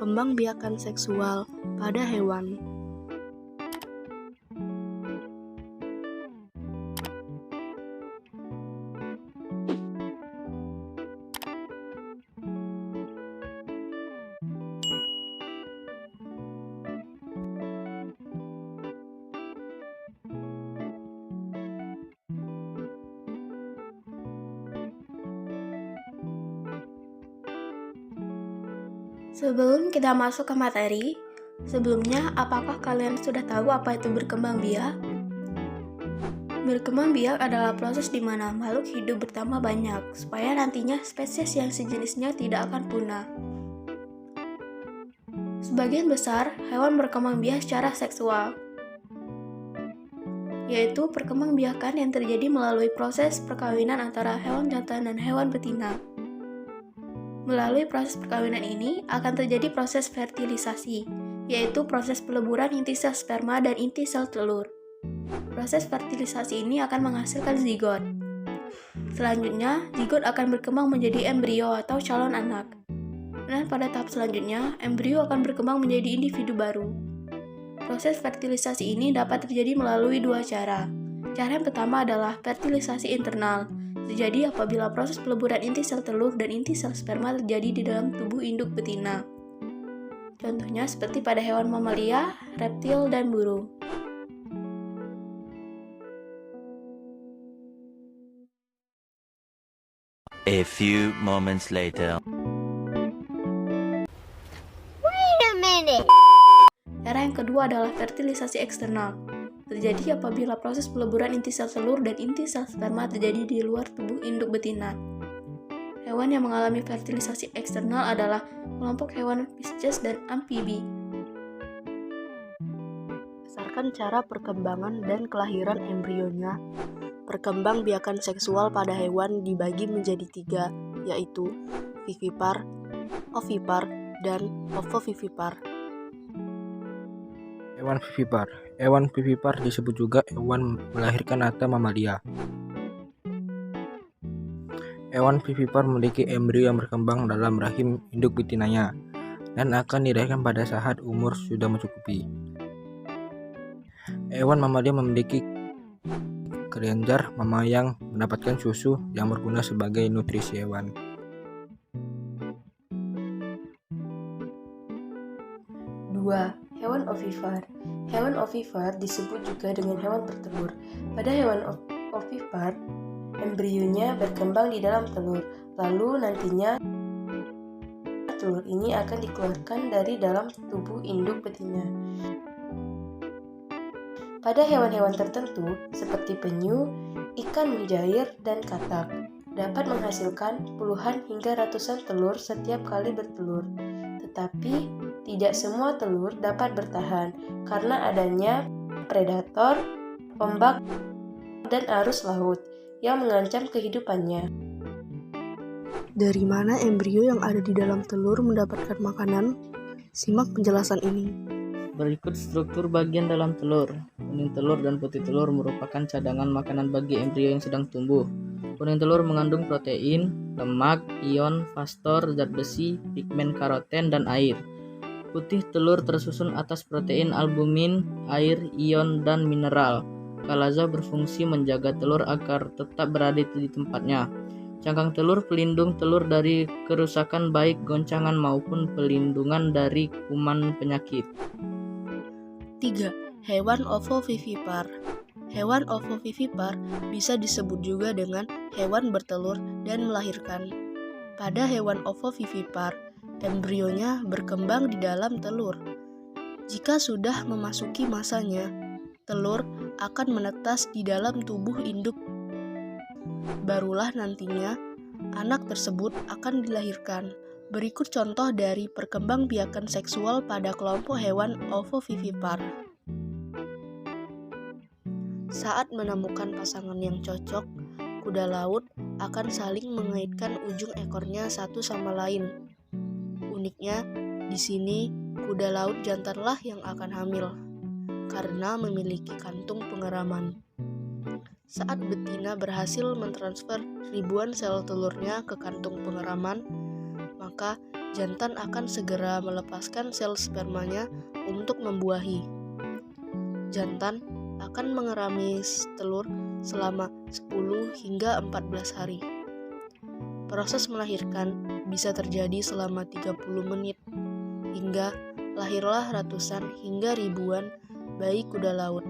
perkembangbiakan seksual pada hewan. Sebelum kita masuk ke materi, sebelumnya apakah kalian sudah tahu apa itu berkembang biak? Berkembang biak adalah proses di mana makhluk hidup bertambah banyak, supaya nantinya spesies yang sejenisnya tidak akan punah. Sebagian besar hewan berkembang biak secara seksual, yaitu perkembangbiakan yang terjadi melalui proses perkawinan antara hewan jantan dan hewan betina. Melalui proses perkawinan ini akan terjadi proses fertilisasi, yaitu proses peleburan inti sel sperma dan inti sel telur. Proses fertilisasi ini akan menghasilkan zigot. Selanjutnya, zigot akan berkembang menjadi embrio atau calon anak. Dan pada tahap selanjutnya, embrio akan berkembang menjadi individu baru. Proses fertilisasi ini dapat terjadi melalui dua cara. Cara yang pertama adalah fertilisasi internal. Terjadi apabila proses peleburan inti sel telur dan inti sel sperma terjadi di dalam tubuh induk betina. Contohnya seperti pada hewan mamalia, reptil, dan burung. A few moments later. Wait a minute. Cara yang kedua adalah fertilisasi eksternal. Terjadi apabila proses peleburan inti sel telur dan inti sel sperma terjadi di luar tubuh induk betina. Hewan yang mengalami fertilisasi eksternal adalah kelompok hewan Pisces dan amfibi. Berdasarkan cara perkembangan dan kelahiran embrionya, perkembangbiakan seksual pada hewan dibagi menjadi 3, yaitu vivipar, ovipar, dan ovovivipar. Hewan vivipar. Hewan vivipar disebut juga hewan melahirkan atau mamalia. Hewan vivipar memiliki embrio yang berkembang dalam rahim induk betinanya dan akan dilahirkan pada saat umur sudah mencukupi. Hewan mamalia memiliki kelenjar mama yang mendapatkan susu yang berguna sebagai nutrisi hewan. Hewan ovipar. Hewan ovipar disebut juga dengan hewan bertelur. Pada hewan ovipar, embrionya berkembang di dalam telur, lalu nantinya telur ini akan dikeluarkan dari dalam tubuh induk betina. Pada hewan-hewan tertentu, seperti penyu, ikan mujair, dan katak, dapat menghasilkan puluhan hingga ratusan telur setiap kali bertelur. Tetapi, tidak semua telur dapat bertahan karena adanya predator, ombak, dan arus laut yang mengancam kehidupannya. Dari mana embrio yang ada di dalam telur mendapatkan makanan? Simak penjelasan ini. Berikut struktur bagian dalam telur. Kuning telur dan putih telur merupakan cadangan makanan bagi embrio yang sedang tumbuh. Kuning telur mengandung protein, lemak, ion, fosfor, zat besi, pigmen karoten, dan air. Putih telur tersusun atas protein, albumin, air, ion, dan mineral. Kalaza berfungsi menjaga telur agar tetap berada di tempatnya. Cangkang telur pelindung telur dari kerusakan baik goncangan maupun pelindungan dari kuman penyakit. 3. Hewan ovovivipar. Hewan ovovivipar bisa disebut juga dengan hewan bertelur dan melahirkan. Pada hewan ovovivipar, embrionya berkembang di dalam telur. Jika sudah memasuki masanya, telur akan menetas di dalam tubuh induk. Barulah nantinya anak tersebut akan dilahirkan. Berikut contoh dari perkembangbiakan seksual pada kelompok hewan ovovivipar. Saat menemukan pasangan yang cocok, kuda laut akan saling mengaitkan ujung ekornya satu sama lain. Uniknya, di sini kuda laut jantanlah yang akan hamil, karena memiliki kantung pengeraman. Saat betina berhasil mentransfer ribuan sel telurnya ke kantung pengeraman, maka jantan akan segera melepaskan sel spermanya untuk membuahi. Jantan akan mengerami telur selama 10 hingga 14 hari. Proses melahirkan bisa terjadi selama 30 menit, hingga lahirlah ratusan hingga ribuan bayi kuda laut.